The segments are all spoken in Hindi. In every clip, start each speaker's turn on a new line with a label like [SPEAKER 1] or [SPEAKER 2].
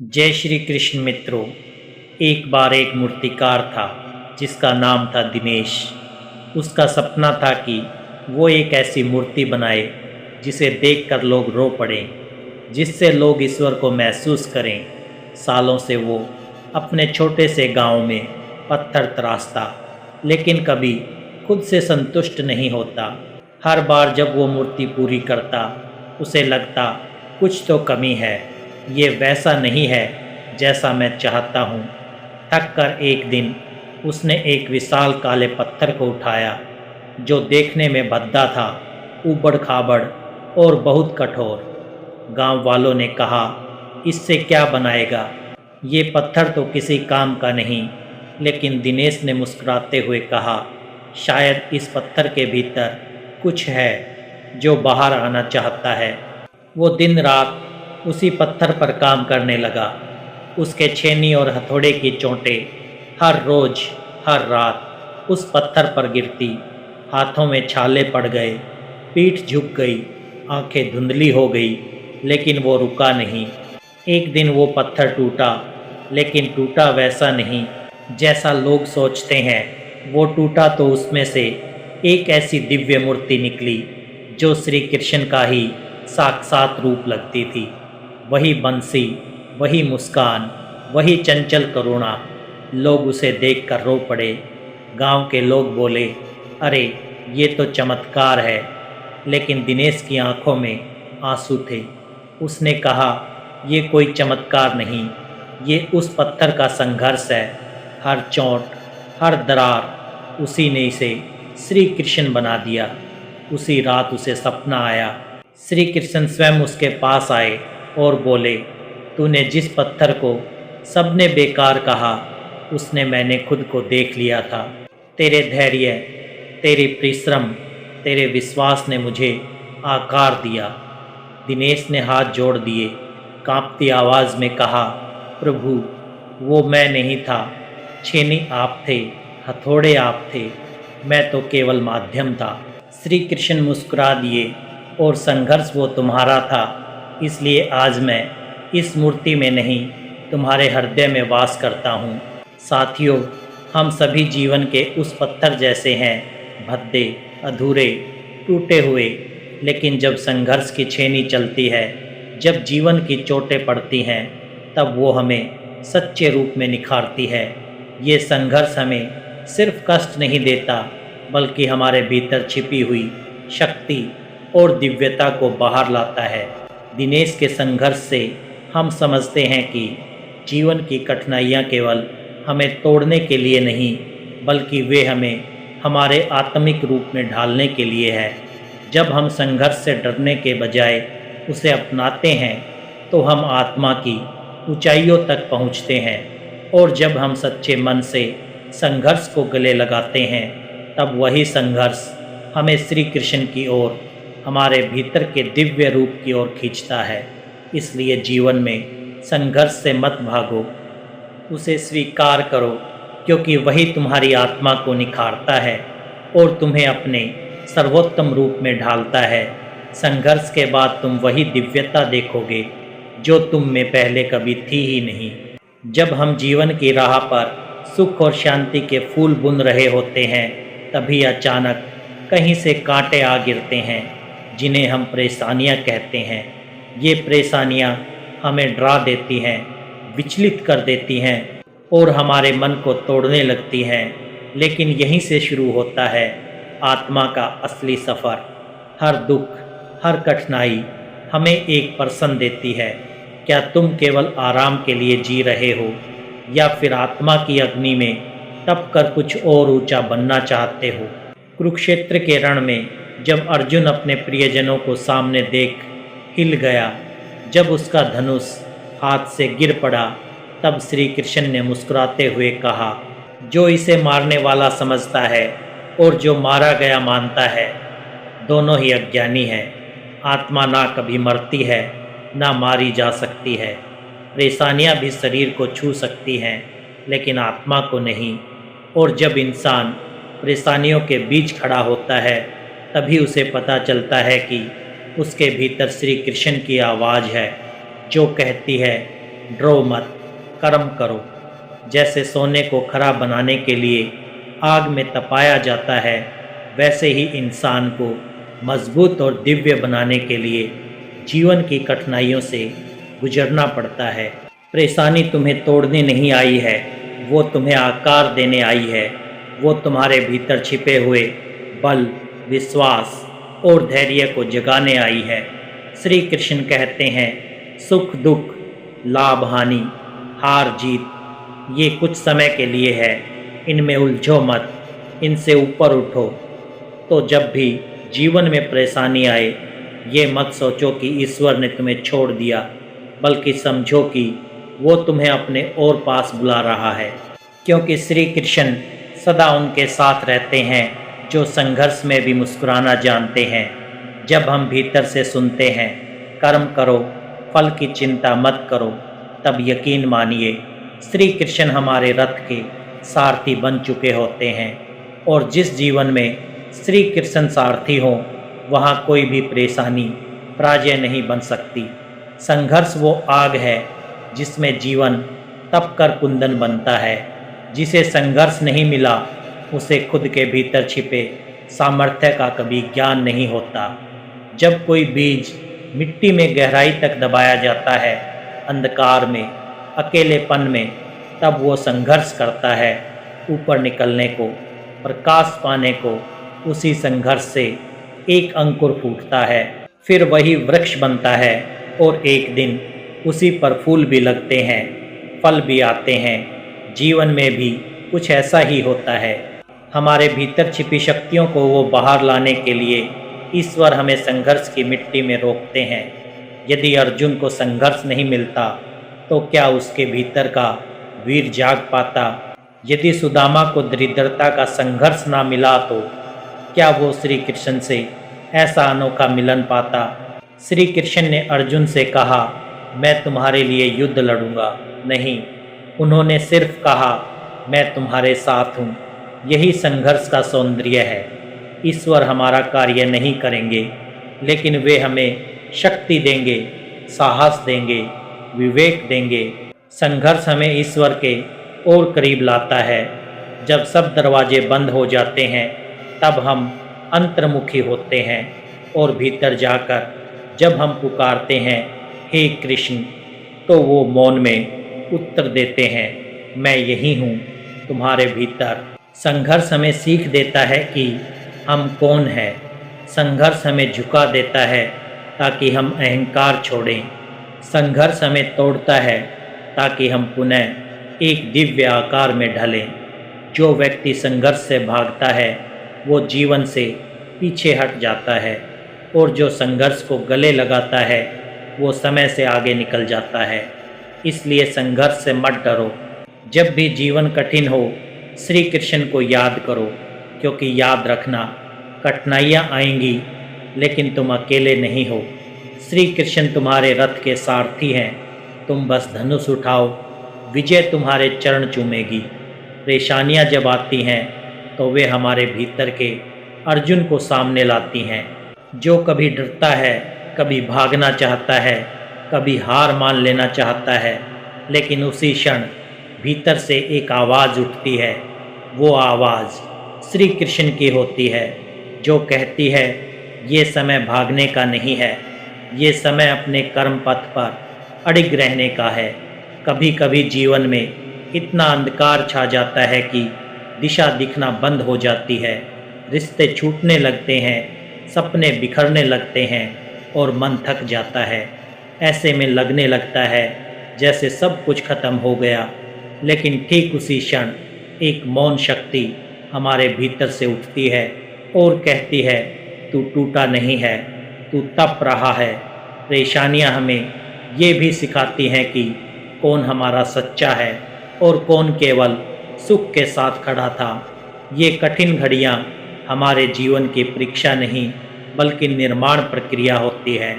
[SPEAKER 1] जय श्री कृष्ण मित्रों। एक बार एक मूर्तिकार था जिसका नाम था दिनेश। उसका सपना था कि वो एक ऐसी मूर्ति बनाए जिसे देखकर लोग रो पड़ें, जिससे लोग ईश्वर को महसूस करें। सालों से वो अपने छोटे से गांव में पत्थर तराशता, लेकिन कभी खुद से संतुष्ट नहीं होता। हर बार जब वो मूर्ति पूरी करता, उसे लगता कुछ तो कमी है, ये वैसा नहीं है जैसा मैं चाहता हूँ। थक कर एक दिन उसने एक विशाल काले पत्थर को उठाया, जो देखने में भद्दा था, ऊबड़ खाबड़ और बहुत कठोर। गांव वालों ने कहा, इससे क्या बनाएगा, ये पत्थर तो किसी काम का नहीं। लेकिन दिनेश ने मुस्कुराते हुए कहा, शायद इस पत्थर के भीतर कुछ है जो बाहर आना चाहता है। वो दिन रात उसी पत्थर पर काम करने लगा। उसके छेनी और हथौड़े की चोटें हर रोज हर रात उस पत्थर पर गिरती। हाथों में छाले पड़ गए, पीठ झुक गई, आंखें धुंधली हो गई, लेकिन वो रुका नहीं। एक दिन वो पत्थर टूटा, लेकिन टूटा वैसा नहीं जैसा लोग सोचते हैं। वो टूटा तो उसमें से एक ऐसी दिव्य मूर्ति निकली जो श्री कृष्ण का ही साक्षात रूप लगती थी। वही बंसी, वही मुस्कान, वही चंचल करुणा। लोग उसे देखकर रो पड़े। गांव के लोग बोले, अरे ये तो चमत्कार है। लेकिन दिनेश की आंखों में आंसू थे। उसने कहा, ये कोई चमत्कार नहीं, ये उस पत्थर का संघर्ष है। हर चोट, हर दरार, उसी ने इसे श्री कृष्ण बना दिया। उसी रात उसे सपना आया। श्री कृष्ण स्वयं उसके पास आए और बोले, तूने जिस पत्थर को सबने बेकार कहा, उसने मैंने खुद को देख लिया था। तेरे धैर्य, तेरे परिश्रम, तेरे विश्वास ने मुझे आकार दिया। दिनेश ने हाथ जोड़ दिए, कांपती आवाज़ में कहा, प्रभु, वो मैं नहीं था। छेनी आप थे, हथौड़े आप थे, मैं तो केवल माध्यम था। श्री कृष्ण मुस्कुरा दिए, और संघर्ष वो तुम्हारा था, इसलिए आज मैं इस मूर्ति में नहीं, तुम्हारे हृदय में वास करता हूँ। साथियों, हम सभी जीवन के उस पत्थर जैसे हैं, भद्दे, अधूरे, टूटे हुए। लेकिन जब संघर्ष की छेनी चलती है, जब जीवन की चोटें पड़ती हैं, तब वो हमें सच्चे रूप में निखारती है। ये संघर्ष हमें सिर्फ कष्ट नहीं देता, बल्कि हमारे भीतर छिपी हुई शक्ति और दिव्यता को बाहर लाता है। दिनेश के संघर्ष से हम समझते हैं कि जीवन की कठिनाइयाँ केवल हमें तोड़ने के लिए नहीं, बल्कि वे हमें हमारे आत्मिक रूप में ढालने के लिए है। जब हम संघर्ष से डरने के बजाय उसे अपनाते हैं, तो हम आत्मा की ऊंचाइयों तक पहुँचते हैं। और जब हम सच्चे मन से संघर्ष को गले लगाते हैं, तब वही संघर्ष हमें श्री कृष्ण की ओर, हमारे भीतर के दिव्य रूप की ओर खींचता है। इसलिए जीवन में संघर्ष से मत भागो, उसे स्वीकार करो, क्योंकि वही तुम्हारी आत्मा को निखारता है और तुम्हें अपने सर्वोत्तम रूप में ढालता है। संघर्ष के बाद तुम वही दिव्यता देखोगे जो तुम में पहले कभी थी ही नहीं। जब हम जीवन की राह पर सुख और शांति के फूल बुन रहे होते हैं, तभी अचानक कहीं से कांटे आ गिरते हैं, जिन्हें हम परेशानियां कहते हैं। ये परेशानियां हमें डरा देती हैं, विचलित कर देती हैं और हमारे मन को तोड़ने लगती हैं। लेकिन यहीं से शुरू होता है आत्मा का असली सफ़र। हर दुख, हर कठिनाई हमें एक प्रश्न देती है, क्या तुम केवल आराम के लिए जी रहे हो, या फिर आत्मा की अग्नि में तप कर कुछ और ऊंचा बनना चाहते हो। कुरुक्षेत्र के रण में जब अर्जुन अपने प्रियजनों को सामने देख हिल गया, जब उसका धनुष हाथ से गिर पड़ा, तब श्री कृष्ण ने मुस्कुराते हुए कहा, जो इसे मारने वाला समझता है और जो मारा गया मानता है, दोनों ही अज्ञानी हैं। आत्मा ना कभी मरती है, ना मारी जा सकती है। परेशानियां भी शरीर को छू सकती हैं, लेकिन आत्मा को नहीं। और जब इंसान परेशानियों के बीच खड़ा होता है, तभी उसे पता चलता है कि उसके भीतर श्री कृष्ण की आवाज़ है, जो कहती है, डरो मत, कर्म करो। जैसे सोने को खरा बनाने के लिए आग में तपाया जाता है, वैसे ही इंसान को मजबूत और दिव्य बनाने के लिए जीवन की कठिनाइयों से गुजरना पड़ता है। परेशानी तुम्हें तोड़ने नहीं आई है, वो तुम्हें आकार देने आई है। वो तुम्हारे भीतर छिपे हुए बल, विश्वास और धैर्य को जगाने आई है। श्री कृष्ण कहते हैं, सुख दुख, लाभ हानि, हार जीत ये कुछ समय के लिए है, इनमें उलझो मत, इनसे ऊपर उठो। तो जब भी जीवन में परेशानी आए, ये मत सोचो कि ईश्वर ने तुम्हें छोड़ दिया, बल्कि समझो कि वो तुम्हें अपने और पास बुला रहा है। क्योंकि श्री कृष्ण सदा उनके साथ रहते हैं जो संघर्ष में भी मुस्कुराना जानते हैं। जब हम भीतर से सुनते हैं, कर्म करो, फल की चिंता मत करो, तब यकीन मानिए श्री कृष्ण हमारे रथ के सारथी बन चुके होते हैं। और जिस जीवन में श्री कृष्ण सारथी हो, वहाँ कोई भी परेशानी पराजय नहीं बन सकती। संघर्ष वो आग है जिसमें जीवन तप कर कुंदन बनता है। जिसे संघर्ष नहीं मिला, उसे खुद के भीतर छिपे सामर्थ्य का कभी ज्ञान नहीं होता। जब कोई बीज मिट्टी में गहराई तक दबाया जाता है, अंधकार में, अकेलेपन में, तब वो संघर्ष करता है ऊपर निकलने को, प्रकाश पाने को। उसी संघर्ष से एक अंकुर फूटता है, फिर वही वृक्ष बनता है और एक दिन उसी पर फूल भी लगते हैं, फल भी आते हैं। जीवन में भी कुछ ऐसा ही होता है। हमारे भीतर छिपी शक्तियों को वो बाहर लाने के लिए ईश्वर हमें संघर्ष की मिट्टी में रोकते हैं। यदि अर्जुन को संघर्ष नहीं मिलता, तो क्या उसके भीतर का वीर जाग पाता? यदि सुदामा को दरिद्रता का संघर्ष ना मिला, तो क्या वो श्री कृष्ण से ऐसा अनोखा मिलन पाता? श्री कृष्ण ने अर्जुन से कहा, मैं तुम्हारे लिए युद्ध लड़ूंगा नहीं, उन्होंने सिर्फ कहा, मैं तुम्हारे साथ हूँ। यही संघर्ष का सौंदर्य है। ईश्वर हमारा कार्य नहीं करेंगे, लेकिन वे हमें शक्ति देंगे, साहस देंगे, विवेक देंगे। संघर्ष हमें ईश्वर के और करीब लाता है। जब सब दरवाजे बंद हो जाते हैं, तब हम अंतर्मुखी होते हैं और भीतर जाकर जब हम पुकारते हैं, हे कृष्ण, तो वो मौन में उत्तर देते हैं, मैं यही हूँ तुम्हारे भीतर। संघर्ष हमें सीख देता है कि हम कौन हैं। संघर्ष हमें झुका देता है ताकि हम अहंकार छोड़ें। संघर्ष हमें तोड़ता है ताकि हम पुनः एक दिव्य आकार में ढलें। जो व्यक्ति संघर्ष से भागता है, वो जीवन से पीछे हट जाता है, और जो संघर्ष को गले लगाता है, वो समय से आगे निकल जाता है। इसलिए संघर्ष से मत डरो। जब भी जीवन कठिन हो, श्री कृष्ण को याद करो, क्योंकि याद रखना, कठिनाइयाँ आएंगी, लेकिन तुम अकेले नहीं हो। श्री कृष्ण तुम्हारे रथ के सारथी हैं। तुम बस धनुष उठाओ, विजय तुम्हारे चरण चूमेगी। परेशानियाँ जब आती हैं, तो वे हमारे भीतर के अर्जुन को सामने लाती हैं, जो कभी डरता है, कभी भागना चाहता है, कभी हार मान लेना चाहता है। लेकिन उसी क्षण भीतर से एक आवाज़ उठती है। वो आवाज़ श्री कृष्ण की होती है, जो कहती है, ये समय भागने का नहीं है, ये समय अपने कर्म पथ पर अडिग रहने का है। कभी कभी जीवन में इतना अंधकार छा जाता है कि दिशा दिखना बंद हो जाती है, रिश्ते छूटने लगते हैं, सपने बिखरने लगते हैं और मन थक जाता है। ऐसे में लगने लगता है जैसे सब कुछ खत्म हो गया। लेकिन ठीक उसी क्षण एक मौन शक्ति हमारे भीतर से उठती है और कहती है, तू टूटा नहीं है, तू तप रहा है। परेशानियां हमें ये भी सिखाती हैं कि कौन हमारा सच्चा है और कौन केवल सुख के साथ खड़ा था। ये कठिन घड़ियाँ हमारे जीवन की परीक्षा नहीं, बल्कि निर्माण प्रक्रिया होती है।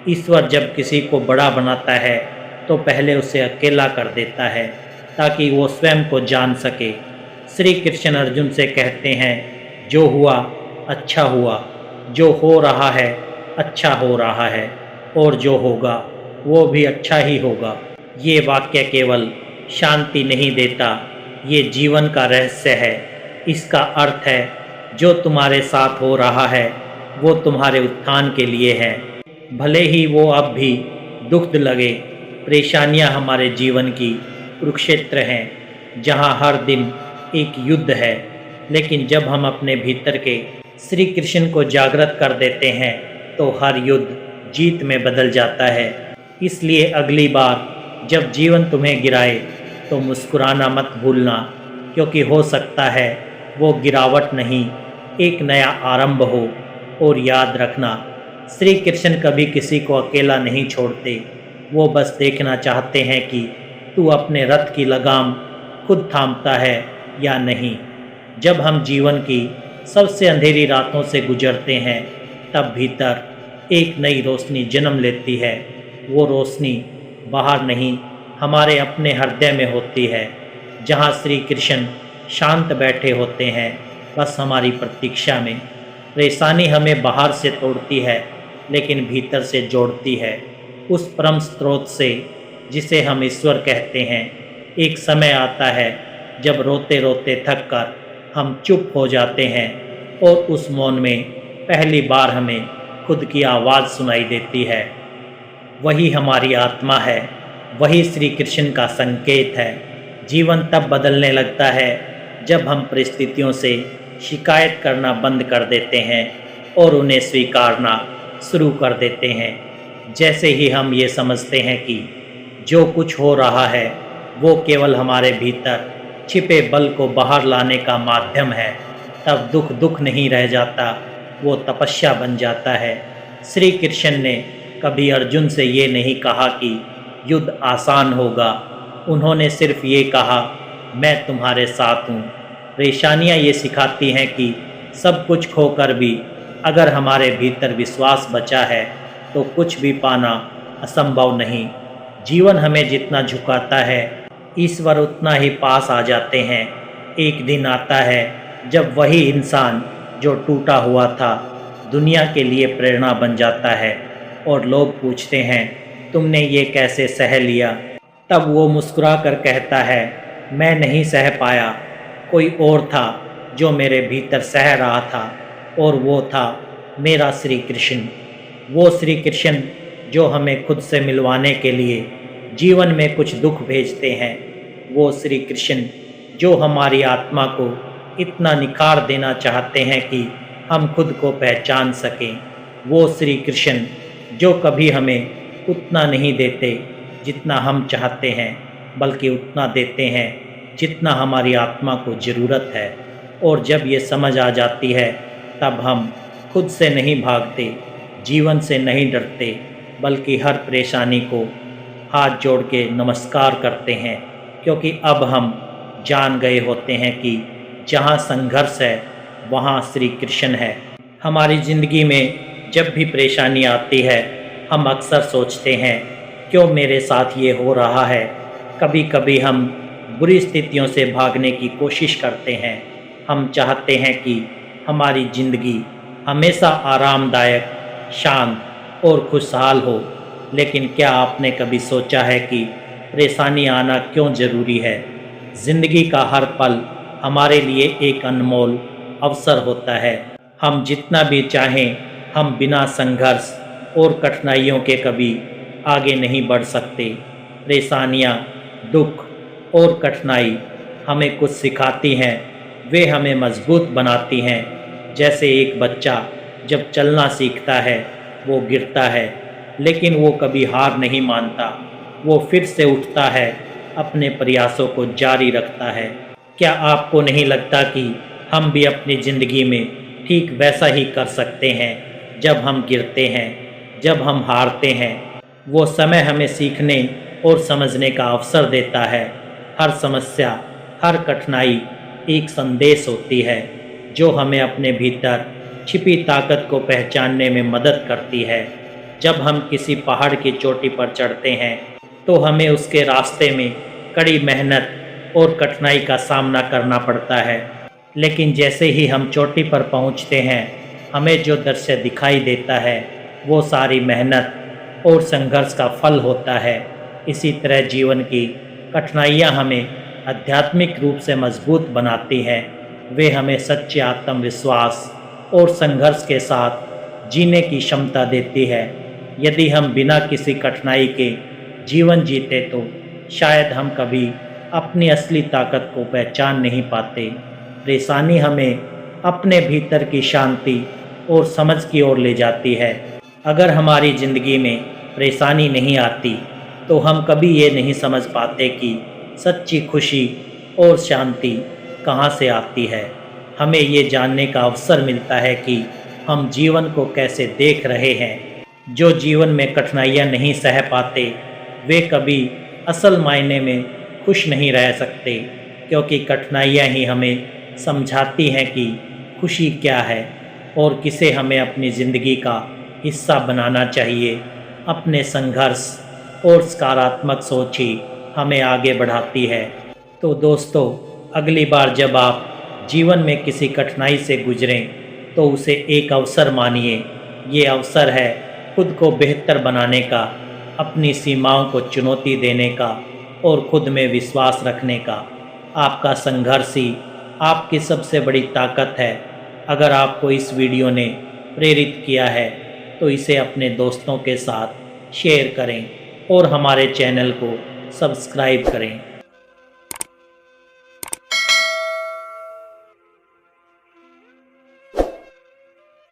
[SPEAKER 1] ईश्वर जब किसी को बड़ा बनाता है, तो पहले उसे अकेला कर देता है, ताकि वो स्वयं को जान सके। श्री कृष्ण अर्जुन से कहते हैं, जो हुआ अच्छा हुआ, जो हो रहा है अच्छा हो रहा है, और जो होगा वो भी अच्छा ही होगा। ये वाक्य केवल शांति नहीं देता, ये जीवन का रहस्य है। इसका अर्थ है जो तुम्हारे साथ हो रहा है वो तुम्हारे उत्थान के लिए है। भले ही वो अब भी दुख लगे, परेशानियां हमारे जीवन की कुरुक्षेत्र हैं जहां हर दिन एक युद्ध है, लेकिन जब हम अपने भीतर के श्री कृष्ण को जागृत कर देते हैं तो हर युद्ध जीत में बदल जाता है। इसलिए अगली बार जब जीवन तुम्हें गिराए तो मुस्कुराना मत भूलना, क्योंकि हो सकता है वो गिरावट नहीं, एक नया आरंभ हो। और याद रखना, श्री कृष्ण कभी किसी को अकेला नहीं छोड़ते, वो बस देखना चाहते हैं कि तू अपने रथ की लगाम खुद थामता है या नहीं। जब हम जीवन की सबसे अंधेरी रातों से गुजरते हैं तब भीतर एक नई रोशनी जन्म लेती है। वो रोशनी बाहर नहीं, हमारे अपने हृदय में होती है, जहाँ श्री कृष्ण शांत बैठे होते हैं, बस हमारी प्रतीक्षा में। परेशानी हमें बाहर से तोड़ती है लेकिन भीतर से जोड़ती है उस परम स्रोत से जिसे हम ईश्वर कहते हैं। एक समय आता है जब रोते रोते थक कर हम चुप हो जाते हैं और उस मौन में पहली बार हमें खुद की आवाज़ सुनाई देती है। वही हमारी आत्मा है, वही श्री कृष्ण का संकेत है। जीवन तब बदलने लगता है जब हम परिस्थितियों से शिकायत करना बंद कर देते हैं और उन्हें स्वीकारना शुरू कर देते हैं। जैसे ही हम ये समझते हैं कि जो कुछ हो रहा है वो केवल हमारे भीतर छिपे बल को बाहर लाने का माध्यम है, तब दुख दुख नहीं रह जाता, वो तपस्या बन जाता है। श्री कृष्ण ने कभी अर्जुन से ये नहीं कहा कि युद्ध आसान होगा, उन्होंने सिर्फ ये कहा मैं तुम्हारे साथ हूँ। परेशानियाँ ये सिखाती हैं कि सब कुछ खोकर भी अगर हमारे भीतर विश्वास बचा है तो कुछ भी पाना असंभव नहीं। जीवन हमें जितना झुकाता है ईश्वर उतना ही पास आ जाते हैं। एक दिन आता है जब वही इंसान जो टूटा हुआ था दुनिया के लिए प्रेरणा बन जाता है और लोग पूछते हैं तुमने ये कैसे सह लिया। तब वो मुस्कुरा कर कहता है मैं नहीं सह पाया, कोई और था जो मेरे भीतर सह रहा था और वो था मेरा श्री कृष्ण। वो श्री कृष्ण जो हमें खुद से मिलवाने के लिए जीवन में कुछ दुख भेजते हैं। वो श्री कृष्ण जो हमारी आत्मा को इतना निखार देना चाहते हैं कि हम खुद को पहचान सकें। वो श्री कृष्ण जो कभी हमें उतना नहीं देते जितना हम चाहते हैं, बल्कि उतना देते हैं जितना हमारी आत्मा को ज़रूरत है। और जब ये समझ आ जाती है तब हम खुद से नहीं भागते, जीवन से नहीं डरते, बल्कि हर परेशानी को हाथ जोड़ के नमस्कार करते हैं, क्योंकि अब हम जान गए होते हैं कि जहाँ संघर्ष है वहाँ श्री कृष्ण है। हमारी ज़िंदगी में जब भी परेशानी आती है हम अक्सर सोचते हैं क्यों मेरे साथ ये हो रहा है। कभी कभी हम बुरी स्थितियों से भागने की कोशिश करते हैं। हम चाहते हैं कि हमारी ज़िंदगी हमेशा आरामदायक, शांत और खुशहाल हो, लेकिन क्या आपने कभी सोचा है कि परेशानी आना क्यों ज़रूरी है? ज़िंदगी का हर पल हमारे लिए एक अनमोल अवसर होता है। हम जितना भी चाहें हम बिना संघर्ष और कठिनाइयों के कभी आगे नहीं बढ़ सकते। परेशानियाँ, दुख और कठिनाई हमें कुछ सिखाती हैं, वे हमें मजबूत बनाती हैं। जैसे एक बच्चा जब चलना सीखता है वो गिरता है, लेकिन वो कभी हार नहीं मानता, वो फिर से उठता है, अपने प्रयासों को जारी रखता है। क्या आपको नहीं लगता कि हम भी अपनी ज़िंदगी में ठीक वैसा ही कर सकते हैं? जब हम गिरते हैं, जब हम हारते हैं, वो समय हमें सीखने और समझने का अवसर देता है। हर समस्या, हर कठिनाई एक संदेश होती है जो हमें अपने भीतर छिपी ताकत को पहचानने में मदद करती है। जब हम किसी पहाड़ की चोटी पर चढ़ते हैं तो हमें उसके रास्ते में कड़ी मेहनत और कठिनाई का सामना करना पड़ता है, लेकिन जैसे ही हम चोटी पर पहुंचते हैं हमें जो दृश्य दिखाई देता है वो सारी मेहनत और संघर्ष का फल होता है। इसी तरह जीवन की कठिनाइयाँ हमें आध्यात्मिक रूप से मजबूत बनाती हैं। वे हमें सच्चे आत्मविश्वास और संघर्ष के साथ जीने की क्षमता देती है। यदि हम बिना किसी कठिनाई के जीवन जीते तो शायद हम कभी अपनी असली ताकत को पहचान नहीं पाते। परेशानी हमें अपने भीतर की शांति और समझ की ओर ले जाती है। अगर हमारी ज़िंदगी में परेशानी नहीं आती तो हम कभी ये नहीं समझ पाते कि सच्ची खुशी और शांति कहाँ से आती है। हमें ये जानने का अवसर मिलता है कि हम जीवन को कैसे देख रहे हैं। जो जीवन में कठिनाइयाँ नहीं सह पाते वे कभी असल मायने में खुश नहीं रह सकते, क्योंकि कठिनाइयाँ ही हमें समझाती हैं कि खुशी क्या है और किसे हमें अपनी ज़िंदगी का हिस्सा बनाना चाहिए। अपने संघर्ष और सकारात्मक सोच ही हमें आगे बढ़ाती है। तो दोस्तों, अगली बार जब आप जीवन में किसी कठिनाई से गुजरें तो उसे एक अवसर मानिए। ये अवसर है खुद को बेहतर बनाने का, अपनी सीमाओं को चुनौती देने का और खुद में विश्वास रखने का। आपका संघर्ष ही आपकी सबसे बड़ी ताकत है। अगर आपको इस वीडियो ने प्रेरित किया है तो इसे अपने दोस्तों के साथ शेयर करें और हमारे चैनल को सब्सक्राइब करें।